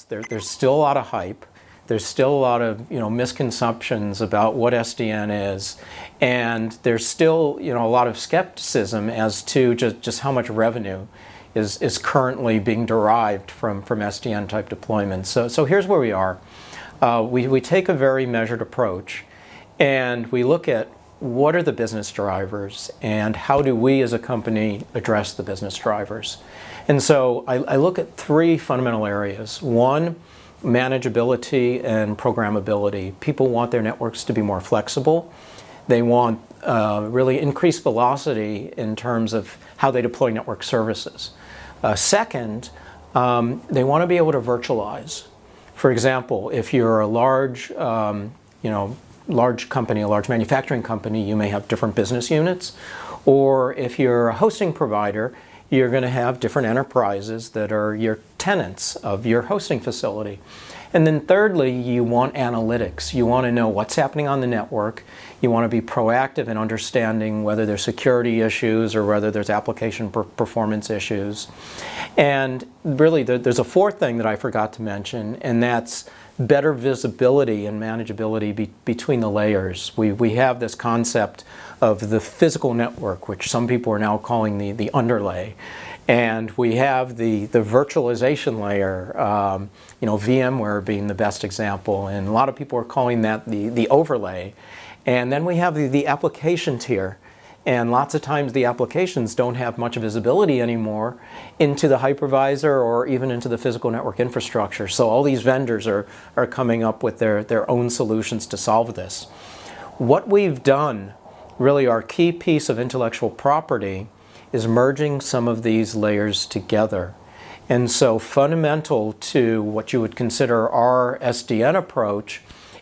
There's still a lot of hype. There's still a lot of misconceptions about what SDN is, and there's still a lot of skepticism as to just how much revenue is currently being derived from SDN type deployments. So here's where we are. We take a very measured approach, and we look at what are the business drivers and how do we as a company address the business drivers. And so I look at three fundamental areas. One, manageability and programmability. People want their networks to be more flexible. They want really increased velocity in terms of how they deploy network services. Second, they want to be able to virtualize. For example, if you're a large company, a large manufacturing company, you may have different business units. Or if you're a hosting provider, you're going to have different enterprises that are your tenants of your hosting facility. And then thirdly, you want analytics. You want to know what's happening on the network. You want to be proactive in understanding whether there's security issues or whether there's application performance issues. And really, there's a fourth thing that I forgot to mention, and that's better visibility and manageability between the layers. We have this concept of the physical network, which some people are now calling the underlay. And we have the virtualization layer, VMware being the best example, and a lot of people are calling that the overlay. And then we have the application tier. And lots of times the applications don't have much visibility anymore into the hypervisor or even into the physical network infrastructure. So all these vendors are coming up with their own solutions to solve this. What we've done, really our key piece of intellectual property, is merging some of these layers together. And so fundamental to what you would consider our SDN approach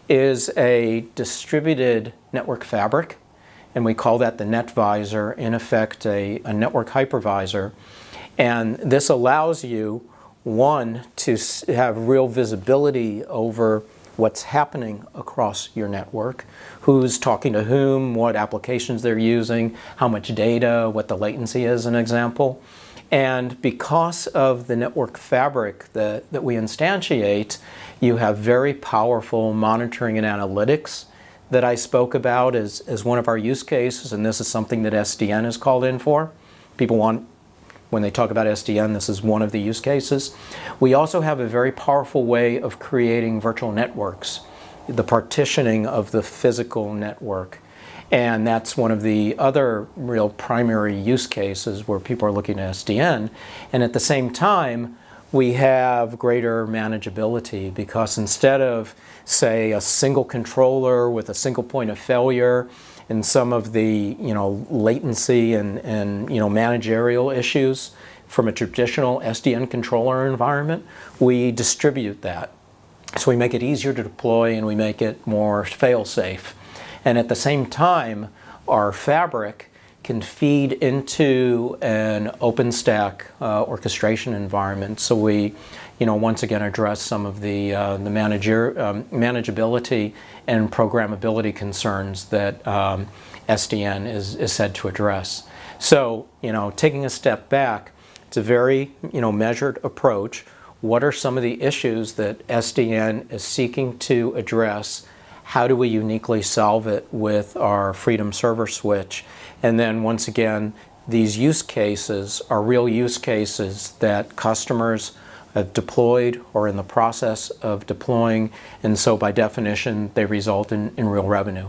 is a distributed network fabric. And we call that the NetVisor, in effect a network hypervisor. And this allows you, one, to have real visibility over what's happening across your network, who's talking to whom, what applications they're using, how much data, what the latency is, an example. And because of the network fabric that we instantiate, you have very powerful monitoring and analytics that I spoke about as one of our use cases, and this is something that SDN is called in for. People want, when they talk about SDN, this is one of the use cases. We also have a very powerful way of creating virtual networks, the partitioning of the physical network. And that's one of the other real primary use cases where people are looking at SDN. And at the same time, we have greater manageability because instead of, say, a single controller with a single point of failure and some of the latency and managerial issues from a traditional SDN controller environment, we distribute that. So we make it easier to deploy and we make it more fail-safe. And at the same time, our fabric can feed into an OpenStack orchestration environment. So we, once again address some of the manageability and programmability concerns that SDN is said to address. So, taking a step back, it's a very, measured approach. What are some of the issues that SDN is seeking to address? How do we uniquely solve it with our Freedom Server switch? And then once again, these use cases are real use cases that customers have deployed or in the process of deploying, and so by definition, they result in real revenue.